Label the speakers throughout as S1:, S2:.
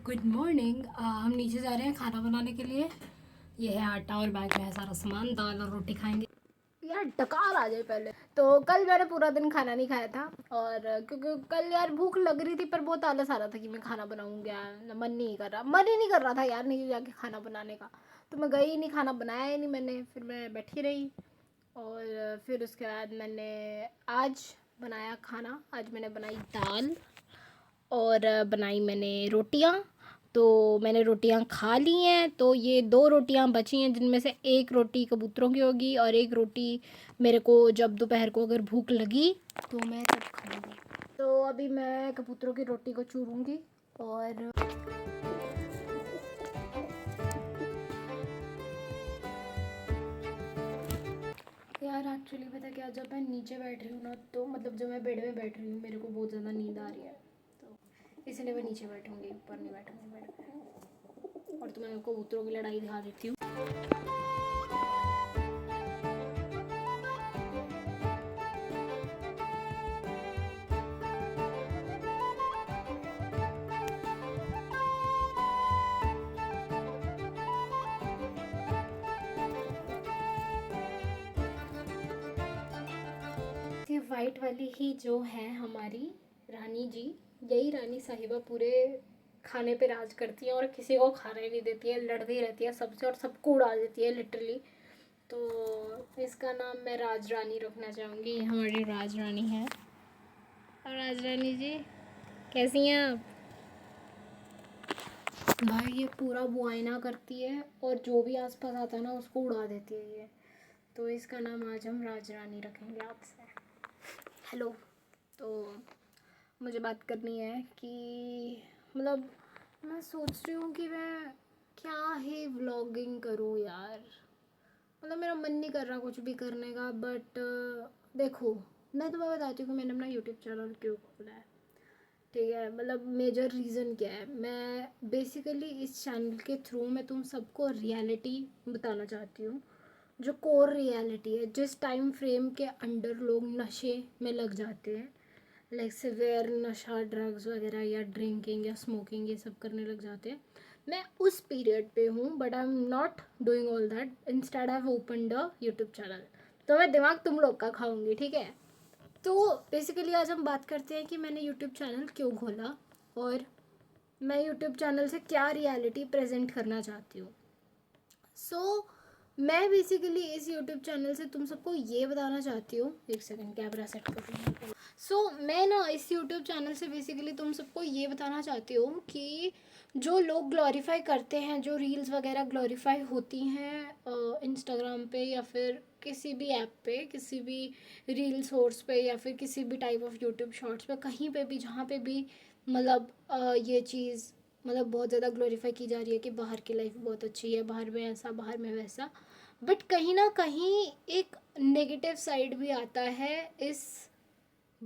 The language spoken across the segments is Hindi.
S1: Good morning. हम नीचे जा रहे हैं खाना बनाने के लिए। ये है आटा और बैग में है सारा सामान। दाल और रोटी खाएंगे। यार डकार आ जाए पहले। तो कल मैंने पूरा दिन खाना नहीं खाया था, और क्योंकि कल यार भूख लग रही थी पर बहुत आलस आ रहा था कि मैं खाना बनाऊंगा। मन ही नहीं कर रहा था यार नीचे जाके खाना बनाने का। तो मैं गई नहीं, खाना बनाया ही नहीं मैंने। फिर मैं बैठी रही और फिर उसके बाद मैंने आज बनाया खाना। आज मैंने बनाई दाल और बनाई मैंने रोटियां। तो मैंने रोटियां खा ली हैं। तो ये 2 रोटियां बची हैं, जिनमें से एक रोटी कबूतरों की होगी और एक रोटी मेरे को जब दोपहर को अगर भूख लगी तो मैं तब खाऊंगी। तो अभी मैं कबूतरों की रोटी को चूरूंगी। और यार एक्चुअली पता क्या, जब मैं नीचे बैठ रही हूँ ना, तो मतलब जब मैं बेड में बैठ रही हूँ मेरे को बहुत ज़्यादा नींद आ रही है। तो इसलिए मैं नीचे बैठूंगी, ऊपर नहीं बैठूंगी बेड पे। और तुम्हें कबूतरों की लड़ाई दिखा देती हूँ। ये वाइट वाली ही जो है हमारी रानी जी, यही रानी साहिबा पूरे खाने पे राज करती है और किसी को खाने नहीं देती है, लड़ती रहती है सबसे और सबको उड़ा देती है लिटरली। तो इसका नाम मैं राज रानी रखना चाहूँगी। ये हमारी राज रानी है। और राज रानी जी कैसी हैं आप? भाई ये पूरा मुआयना करती है और जो भी आसपास आता है ना उसको उड़ा देती है ये। तो इसका नाम आज हम राज रानी रखेंगे आपसे। हेलो। तो मुझे बात करनी है कि मतलब मैं सोच रही हूँ कि मैं क्या ही व्लॉगिंग करूँ यार। मतलब मेरा मन नहीं कर रहा कुछ भी करने का, बट देखो मैं तुम्हें बताती हूँ कि मैंने अपना यूट्यूब चैनल क्यों खोला है। ठीक है, मतलब मेजर रीज़न क्या है। मैं बेसिकली इस चैनल के थ्रू मैं तुम सबको रियलिटी बताना चाहती हूँ, जो कोर रियलिटी है, जिस टाइम फ्रेम के अंडर लोग नशे में लग जाते हैं, लाइक सिवियर नशा, ड्रग्स वगैरह या ड्रिंकिंग या स्मोकिंग ये सब करने लग जाते हैं। मैं उस पीरियड पे हूँ, but I am not doing all that. Instead I have opened a YouTube channel. तो मैं दिमाग तुम लोग का खाऊंगी, ठीक है। तो बेसिकली आज हम बात करते हैं कि मैंने यूट्यूब चैनल क्यों खोला और मैं यूट्यूब चैनल से क्या रियलिटी प्रेजेंट करना चाहती हूँ। सो मैं बेसिकली इस यूट्यूब चैनल से तुम सबको ये बताना चाहती हूँ। एक सेकंड कैमरा सेट कर लूँ। मैं ना इस यूट्यूब चैनल से बेसिकली तुम सबको ये बताना चाहती हूँ कि जो लोग ग्लोरीफाई करते हैं, जो रील्स वगैरह ग्लोरीफाई होती हैं इंस्टाग्राम पे या फिर किसी भी ऐप पे, किसी भी रील सोर्स पे या फिर किसी भी टाइप ऑफ यूट्यूब शॉर्ट्स पे, कहीं पे भी जहाँ पे भी मतलब ये चीज़ मतलब बहुत ज़्यादा ग्लोरीफाई की जा रही है कि बाहर की लाइफ बहुत अच्छी है, बाहर में ऐसा, बाहर में वैसा। बट कहीं ना कहीं एक नेगेटिव साइड भी आता है इस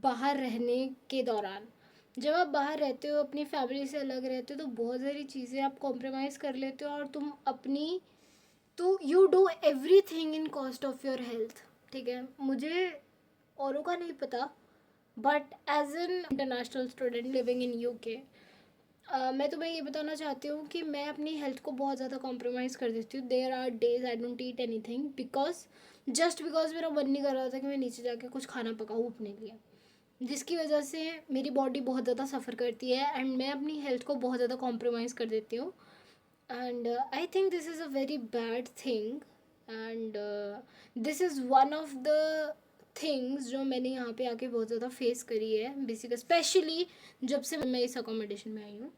S1: बाहर रहने के दौरान। जब आप बाहर रहते हो, अपनी फैमिली से अलग रहते हो, तो बहुत सारी चीज़ें आप कॉम्प्रोमाइज़ कर लेते हो और तुम अपनी तो you do everything in cost of your health. ठीक है, मुझे औरों का नहीं पता, but as an international student living in UK, मैं तुम्हें ये बताना चाहती हूँ कि मैं अपनी हेल्थ को बहुत ज़्यादा कॉम्प्रोमाइज़ कर देती हूँ। There are days I don't eat anything because just because मेरा मन नहीं कर रहा था कि मैं नीचे जाके कुछ खाना पकाऊँ अपने लिए, जिसकी वजह से मेरी बॉडी बहुत ज़्यादा सफ़र करती है एंड मैं अपनी हेल्थ को बहुत ज़्यादा कॉम्प्रोमाइज़ कर देती हूँ। And I think this is a very bad thing. And this is one of the things जो मैंने यहाँ पे आके बहुत ज़्यादा फेस करी है, बेसिक स्पेशली जब से मैं इस अकोमोडेशन में आई हूँ।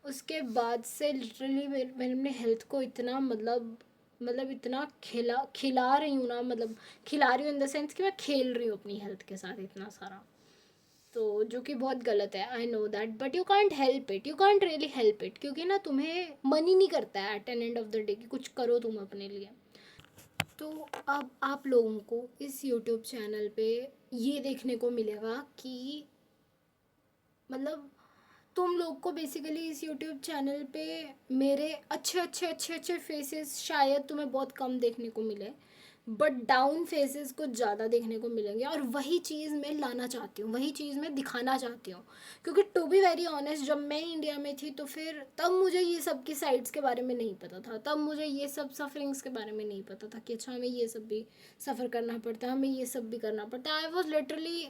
S1: उसके बाद से लिटरली मैंने अपने हेल्थ को इतना मतलब इतना खिला रही हूँ ना, मतलब खिला रही हूँ इन द सेंस कि मैं खेल रही हूँ अपनी हेल्थ के साथ इतना सारा। तो जो कि बहुत गलत है, I know that, but you can't help it, you can't really help it, क्योंकि ना तुम्हें मन ही नहीं करता है at an end of the day कि कुछ करो तुम अपने लिए। तो अब आप लोगों को इस यूट्यूब चैनल पे ये देखने को मिलेगा कि मतलब तुम लोग को बेसिकली इस यूट्यूब चैनल पे मेरे अच्छे अच्छे अच्छे अच्छे फेसेस शायद तुम्हें बहुत कम देखने को मिले, बट डाउन फेजेस कुछ ज़्यादा देखने को मिलेंगे, और वही चीज़ मैं लाना चाहती हूँ, वही चीज़ मैं दिखाना चाहती हूँ। क्योंकि टू बी वेरी ऑनेस्ट, जब मैं इंडिया में थी तो फिर तब मुझे ये सब की साइड्स के बारे में नहीं पता था, तब मुझे ये सब सफरिंग्स के बारे में नहीं पता था कि अच्छा हमें ये सब भी सफ़र करना पड़ता है, हमें ये सब भी करना पड़ता है। I was literally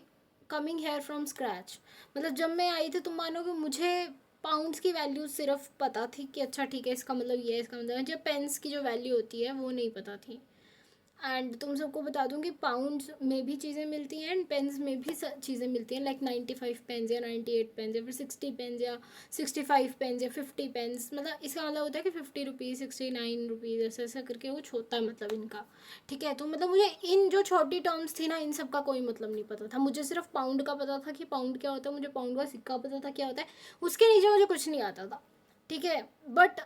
S1: coming here from scratch. मतलब जब मैं आई थी, तुम मानोगे मुझे पाउंड्स की वैल्यू सिर्फ पता थी कि अच्छा ठीक है इसका मतलब ये है, इसका मतलब जब पेन्स की जो वैल्यू होती है वो नहीं पता थी। एंड तुम सबको बता दूँ कि पाउंड्स में भी चीज़ें मिलती हैं एंड पेन्स में भी चीज़ें मिलती हैं, लाइक 95 पेन्स या 98 पेन्स या फिर 60 पेन्स या 65 पेन्स या 50 पेन्स। मतलब इसका मतलब होता है कि 50 रुपीज़, 69 रुपीज़, ऐसा ऐसा करके वो होता है मतलब इनका। ठीक है, तो मतलब मुझे इन जो छोटी टर्म्स थी ना, इन सब का कोई मतलब नहीं पता था। मुझे सिर्फ पाउंड का पता था कि पाउंड क्या होता है, मुझे पाउंड का सिक्का पता था क्या होता है, उसके नीचे मुझे कुछ नहीं आता था। ठीक है, but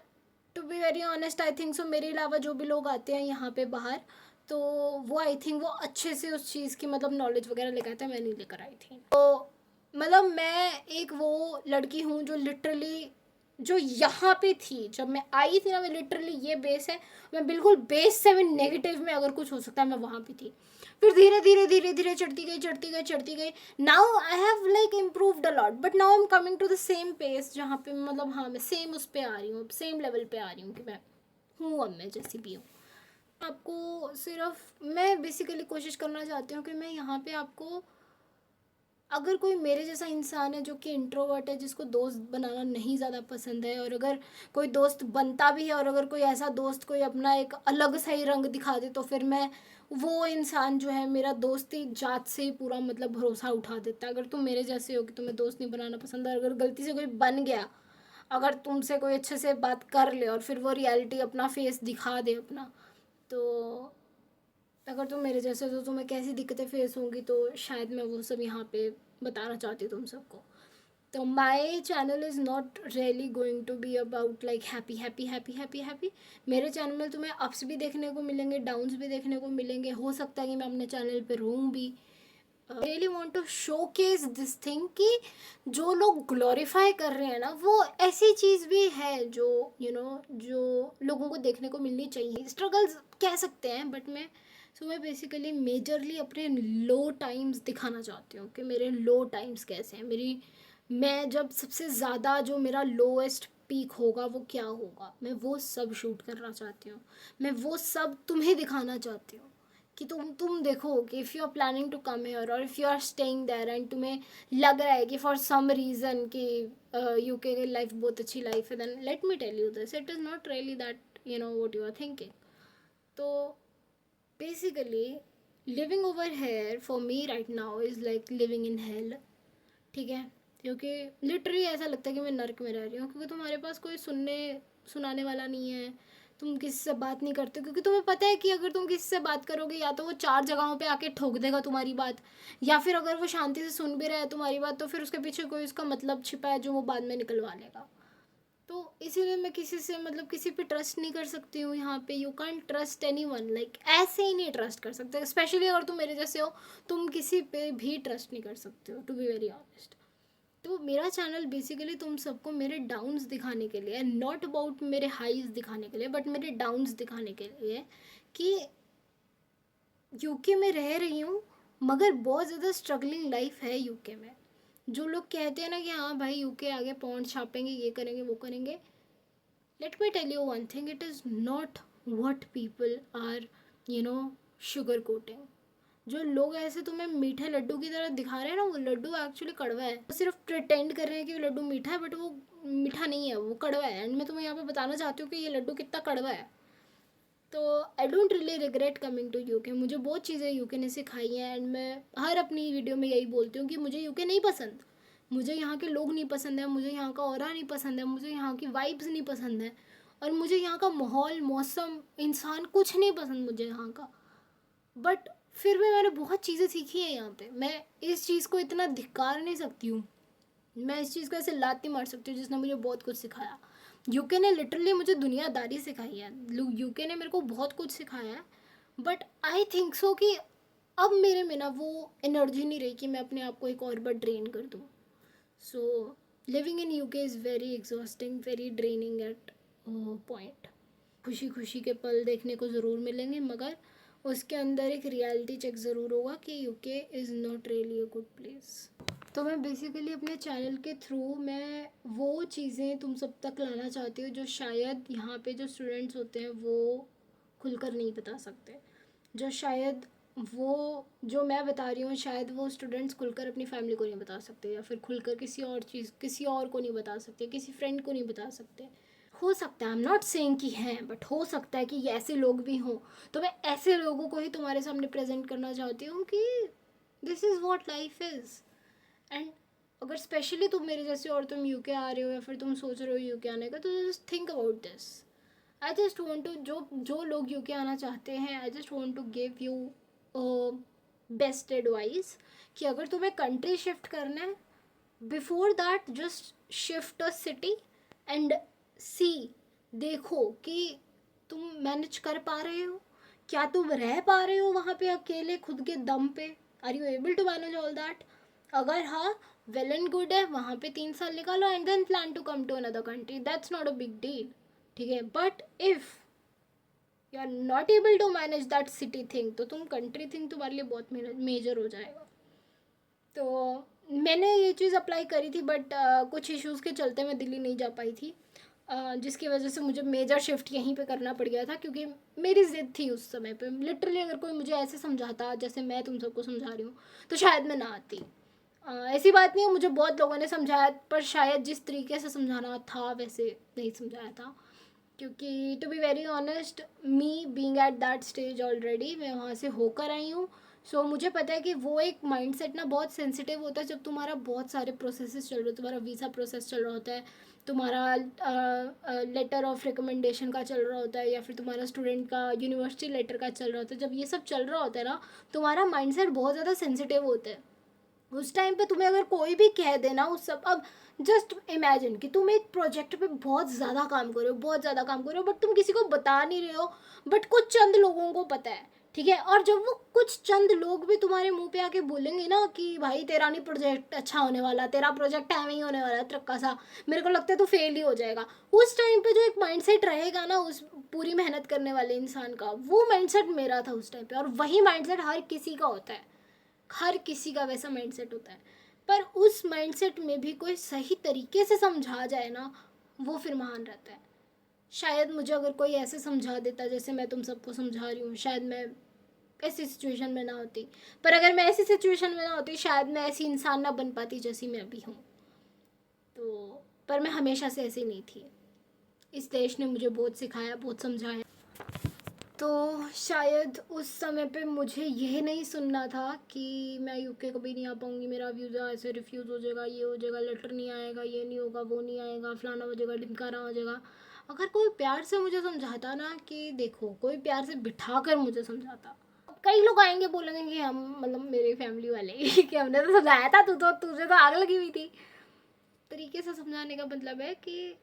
S1: to be very honest I think so मेरे अलावा जो भी लोग आते हैं यहाँ पे बाहर, तो वो आई थिंक वो अच्छे से उस चीज़ की मतलब नॉलेज वगैरह लेकर आते हैं, मैं नहीं लेकर आई थी। तो मतलब मैं एक वो लड़की हूँ जो लिटरली जो यहाँ पे थी जब मैं आई थी ना, मैं लिटरली ये बेस है, मैं बिल्कुल बेस से मैं नेगेटिव में अगर कुछ हो सकता है मैं वहाँ पे थी। फिर धीरे धीरे धीरे धीरे चढ़ती गई चढ़ती गई चढ़ती गई। Now I have like improved a lot, but now I am coming to the same pace जहाँ पे मतलब हाँ मैं सेम उस पर आ रही हूँ, सेम लेवल पे आ रही हूँ कि मैं हूँ अब मैं जैसी भी हूँ। आपको सिर्फ मैं बेसिकली कोशिश करना चाहती हूँ कि मैं यहाँ पे आपको, अगर कोई मेरे जैसा इंसान है जो कि इंट्रोवर्ट है, जिसको दोस्त बनाना नहीं ज़्यादा पसंद है, और अगर कोई दोस्त बनता भी है और अगर कोई ऐसा दोस्त कोई अपना एक अलग सा ही रंग दिखा दे, तो फिर मैं वो इंसान जो है मेरा दोस्ती जात से ही पूरा मतलब भरोसा उठा देता है। अगर तुम मेरे जैसे हो कि तुम्हें दोस्त नहीं बनाना पसंद है, अगर गलती से कोई बन गया, अगर तुमसे कोई अच्छे से बात कर ले और फिर वो रियलिटी अपना फेस दिखा दे अपना, तो अगर तुम मेरे जैसे हो तो तुम्हें कैसी दिक्कतें फेस होंगी, तो शायद मैं वो सब यहाँ पे बताना चाहती हूँ तुम सबको। तो my channel is not really going to be about like happy happy happy happy happy. मेरे चैनल में तुम्हें अप्स भी देखने को मिलेंगे, डाउन्स भी देखने को मिलेंगे, हो सकता है कि मैं अपने चैनल पे रोऊँ भी। Really want to show case this thing कि जो लोग ग्लोरीफाई कर रहे हैं ना, वो ऐसी चीज़ भी है जो जो लोगों को देखने को मिलनी चाहिए। स्ट्रगल्स कह सकते हैं, बट मैं बेसिकली मेजरली अपने लो टाइम्स दिखाना चाहती हूँ कि मेरे लो टाइम्स कैसे हैं, मैं जब सबसे ज़्यादा जो मेरा लोएस्ट पीक होगा वो क्या होगा, मैं वो सब शूट करना चाहती हूँ। मैं वो सब तुम्हें दिखाना चाहती हूँ कि तुम देखो कि if you are planning to come here और if you are staying there and तुम्हें लग रहा है कि फॉर सम रीज़न कि यूके की लाइफ बहुत अच्छी लाइफ है, then let me tell you this, it is not really that what you are thinking. तो basically living over here for me right now is like living in hell. ठीक है, क्योंकि लिटरली ऐसा लगता है कि मैं नर्क में रह रही हूँ, क्योंकि तुम्हारे पास कोई सुनाने वाला नहीं है, तुम किसी से बात नहीं करते, क्योंकि तुम्हें पता है कि अगर तुम किसी से बात करोगे या तो वो 4 जगहों पे आके ठोक देगा तुम्हारी बात, या फिर अगर वो शांति से सुन भी रहा है तुम्हारी बात तो फिर उसके पीछे कोई उसका मतलब छिपा है जो वो बाद में निकलवा लेगा। तो इसीलिए मैं किसी से मतलब किसी पे ट्रस्ट नहीं कर सकती हूँ यहाँ पे। You can trust any one, like ऐसे ही नहीं ट्रस्ट कर सकते, स्पेशली अगर तुम मेरे जैसे हो, तुम किसी पे भी ट्रस्ट नहीं कर सकते हो, टू बी वेरी ऑनेस्ट। तो मेरा चैनल बेसिकली तुम सबको मेरे डाउन्स दिखाने के लिए, नॉट अबाउट मेरे हाईज दिखाने के लिए, बट मेरे डाउन्स दिखाने के लिए कि यूके में रह रही हूँ मगर बहुत ज़्यादा स्ट्रगलिंग लाइफ है यूके में। जो लोग कहते हैं ना कि हाँ भाई यूके आगे पौंड छापेंगे, ये करेंगे वो करेंगे, let me tell you one thing, it is not what people are sugar coating. जो लोग ऐसे तुम्हें मीठे लड्डू की तरह दिखा रहे हैं ना, वो लड्डू एक्चुअली कड़वा है। वो सिर्फ प्रिटेंड कर रहे हैं कि वो लड्डू मीठा है, बट वो मीठा नहीं है, वो कड़वा है। एंड मैं तुम्हें यहाँ पे बताना चाहती हूँ कि ये लड्डू कितना कड़वा है। तो I don't really regret coming to UK. मुझे बहुत चीज़ें यूके ने सिखाई हैं एंड मैं हर अपनी वीडियो में यही बोलती हूँ कि मुझे यूके नहीं पसंद, मुझे यहाँ के लोग नहीं पसंद है, मुझे यहाँ का ऑरा नहीं पसंद है, मुझे यहाँ की वाइब्स नहीं पसंद है, और मुझे यहाँ का माहौल, मौसम, इंसान कुछ नहीं पसंद मुझे यहाँ का। बट फिर भी मैंने बहुत चीज़ें सीखी हैं यहाँ पे। मैं इस चीज़ को इतना धिक्कार नहीं सकती हूँ, मैं इस चीज़ को ऐसे लात नहीं मार सकती हूँ जिसने मुझे बहुत कुछ सिखाया। यूके ने लिटरली मुझे दुनियादारी सिखाई है, यूके ने मेरे को बहुत कुछ सिखाया है। बट आई थिंक सो कि अब मेरे में ना वो एनर्जी नहीं रही कि मैं अपने आप को एक और बार ड्रेन कर दूँ। So living in UK is very exhausting, very draining at point. खुशी खुशी के पल देखने को ज़रूर मिलेंगे, मगर उसके अंदर एक रियलिटी चेक ज़रूर होगा कि UK is not really a good place. तो मैं बेसिकली अपने चैनल के थ्रू मैं वो चीज़ें तुम सब तक लाना चाहती हूँ जो शायद यहाँ पे जो स्टूडेंट्स होते हैं वो खुलकर नहीं बता सकते, जो शायद वो जो मैं बता रही हूँ शायद वो स्टूडेंट्स खुलकर अपनी फैमिली को नहीं बता सकते, या फिर खुलकर किसी और को नहीं बता सकते, किसी फ्रेंड को नहीं बता सकते। हो सकता है, आई एम नॉट सेइंग कि हैं, बट हो सकता है कि ये ऐसे लोग भी हों। तो मैं ऐसे लोगों को ही तुम्हारे सामने प्रेजेंट करना चाहती हूँ कि this is what life is. And अगर स्पेशली तुम मेरे जैसे और तुम यूके आ रहे हो या फिर तुम सोच रहे हो यूके आने का, तो just think about this. I just want to, जो जो लोग यूके आना चाहते हैं, I just want to give you best advice कि अगर तुम्हें कंट्री शिफ्ट करना है, before that just shift a city and see, देखो कि तुम मैनेज कर पा रहे हो, क्या तुम रह पा रहे हो वहाँ पे अकेले खुद के दम पे, are you able to manage all that. अगर हाँ, वेल एंड गुड है, वहाँ पे 3 साल निकालो and then plan to come to another country, that's not a big deal, ठीक है। But if you are not able to manage that city thing, तो तुम कंट्री थिंग तुम्हारे लिए बहुत मेजर हो जाएगा। तो मैंने ये चीज़ अप्लाई करी थी, बट कुछ इश्यूज़ के चलते मैं दिल्ली नहीं जा पाई थी, जिसकी वजह से मुझे मेजर शिफ्ट यहीं पे करना पड़ गया था, क्योंकि मेरी ज़िद थी उस समय पे। लिटरली अगर कोई मुझे ऐसे समझाता जैसे मैं तुम सबको समझा रही हूँ, तो शायद मैं ना आती। ऐसी बात नहीं है, मुझे बहुत लोगों ने समझाया, पर शायद जिस तरीके से समझाना था वैसे नहीं समझाया था। क्योंकि to be very honest, me being at that stage already, मैं वहाँ से होकर आई हूँ। सो मुझे पता है कि वो एक माइंडसेट ना बहुत सेंसिटिव होता है जब तुम्हारा बहुत सारे प्रोसेसेस चल रहे हो, तुम्हारा वीज़ा प्रोसेस चल रहा होता है, तुम्हारा लेटर ऑफ रिकमेंडेशन का चल रहा होता है, या फिर तुम्हारा स्टूडेंट का यूनिवर्सिटी लेटर का चल रहा होता है। जब ये सब चल रहा होता है ना, तुम्हारा माइंडसेट बहुत ज़्यादा सेंसिटिव होता है। उस टाइम पे तुम्हें अगर कोई भी कह देना उस सब, अब जस्ट इमेजिन कि तुम एक प्रोजेक्ट पे बहुत ज़्यादा काम कर रहे हो, बहुत ज़्यादा काम कर रहे हो, बट तुम किसी को बता नहीं रहे हो, बट कुछ चंद लोगों को पता है, ठीक है। और जब वो कुछ चंद लोग भी तुम्हारे मुंह पे आके बोलेंगे ना कि भाई तेरा नहीं प्रोजेक्ट अच्छा होने वाला, तेरा प्रोजेक्ट टाइम ही होने वाला है तरक्का सा, मेरे को लगता है तो फेल ही हो जाएगा, उस टाइम पे जो एक माइंडसेट रहेगा ना उस पूरी मेहनत करने वाले इंसान का, वो माइंडसेट मेरा था उस टाइम पे। और वही माइंडसेट हर किसी का होता है, हर किसी का वैसा माइंडसेट होता है। पर उस माइंडसेट में भी कोई सही तरीके से समझा जाए ना, वो फिर महान रहता है। शायद मुझे अगर कोई ऐसे समझा देता जैसे मैं तुम सबको समझा रही हूँ, शायद मैं ऐसी सिचुएशन में ना होती। पर अगर मैं ऐसी सिचुएशन में ना होती, शायद मैं ऐसी इंसान ना बन पाती जैसी मैं अभी हूँ। तो पर मैं हमेशा से ऐसी नहीं थी। इस देश ने मुझे बहुत सिखाया, बहुत समझाया। तो शायद उस समय पे मुझे यह नहीं सुनना था कि मैं यूके कभी नहीं आ पाऊँगी, मेरा वीज़ा ऐसे रिफ्यूज़ हो जाएगा, ये हो जाएगा, लेटर नहीं आएगा, ये नहीं होगा, वो नहीं आएगा, फलाना हो जाएगा, ढिमकाना हो जाएगा। अगर कोई प्यार से मुझे समझाता ना, कि देखो कोई प्यार से बिठा कर मुझे समझाता, कई लोग आएंगे बोलेंगे कि हम, मतलब मेरी फैमिली वाले कि हमने तो समझाया था, तुझे तो आग लगी हुई थी। तरीके से समझाने का मतलब है कि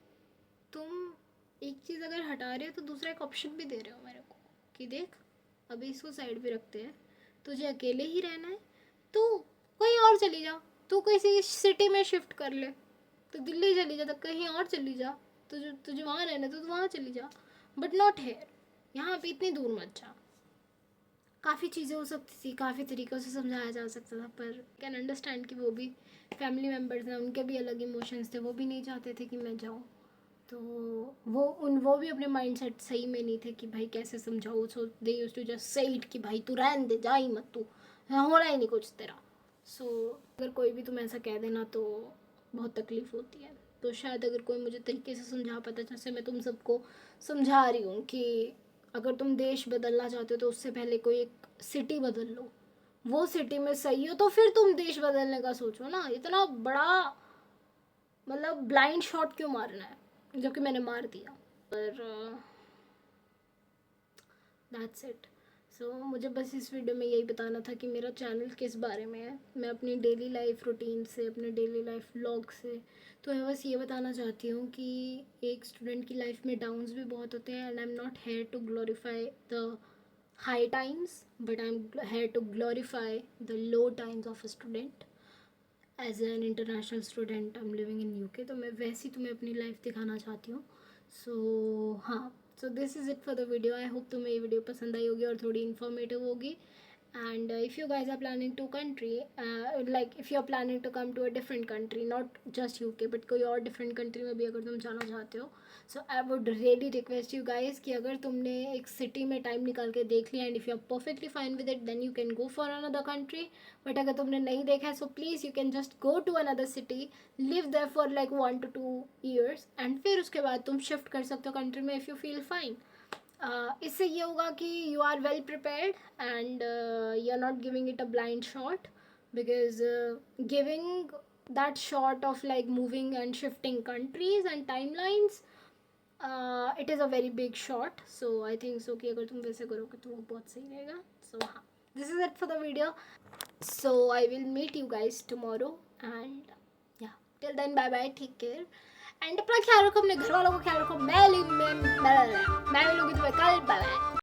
S1: तुम एक चीज़ अगर हटा रहे हो तो दूसरा एक ऑप्शन भी दे रहे हो मेरे को, कि देख अभी इसको साइड पे रखते हैं, तुझे अकेले ही रहना है तो कहीं और चली जा, तू किसी सिटी में शिफ्ट कर ले, तो दिल्ली चली जा, तो कहीं और चली जा, तुझे तुझे वहाँ रहना तो वहाँ चली जा, बट नॉट हेयर, यहाँ पे इतनी दूर मत जा। काफ़ी चीज़ें हो सकती थी, काफ़ी तरीक़ों से समझाया जा सकता था, पर कैन अंडरस्टैंड कि वो भी फैमिली मेम्बर्स हैं, उनके भी अलग इमोशंस थे, वो भी नहीं चाहते थे कि मैं जाऊँ। तो वो भी अपने माइंडसेट सही में नहीं थे कि भाई कैसे समझाओ। So they used to just say it कि भाई तू रहने दे, जा ही मत, तू होना ही नहीं कुछ तेरा। सो अगर कोई भी तुम ऐसा कह देना तो बहुत तकलीफ़ होती है। तो शायद अगर कोई मुझे तरीके से समझा पाता, जैसे मैं तुम सबको समझा रही हूँ कि अगर तुम देश बदलना चाहते हो तो उससे पहले कोई एक सिटी बदल लो, वो सिटी में सही हो तो फिर तुम देश बदलने का सोचो ना। इतना बड़ा मतलब ब्लाइंड शॉट क्यों मारना है, जो कि मैंने मार दिया। पर दैट्स इट। सो मुझे बस इस वीडियो में यही बताना था कि मेरा चैनल किस बारे में है। मैं अपनी डेली लाइफ रूटीन से, अपने डेली लाइफ व्लॉग से, तो मैं बस ये बताना चाहती हूँ कि एक स्टूडेंट की लाइफ में डाउन्स भी बहुत होते हैं, and I am not here to glorify the high times, but I am here to glorify the low times of a student. As an international student I am living in UK, तो मैं वैसी तुम्हें अपनी लाइफ दिखाना चाहती हूँ। सो हाँ, so this is it for the video. I hope तुम्हें ये वीडियो पसंद आई होगी और थोड़ी इन्फॉर्मेटिव होगी. And if you guys are planning to country, like if you're planning to come to a different country, not just UK but कोई और different country में भी अगर तुम जाना चाहते हो, so I would really request you guys कि अगर तुमने एक city में time निकाल के देख लिया and if you're perfectly fine with it, then you can go for another country. But अगर तुमने नहीं देखा है, so please you can just go to another city, live there for like 1 to 2 years and फिर उसके बाद तुम shift कर सकते हो country में if you feel fine. इससे ये होगा कि you are well prepared and you are not giving it a blind shot, because giving that shot of like moving and shifting countries and timelines, it is a very big shot. So I think so कि अगर तुम वैसे करोगे तो वो बहुत सही रहेगा. सो हाँ, this is it for the video. So I will meet you guys tomorrow and yeah till then bye bye, take care and अपना ख्याल रखो, अपने घर वालों का ख्याल रखो. मैं मिलूंगी तुम्हें कल. Bye bye.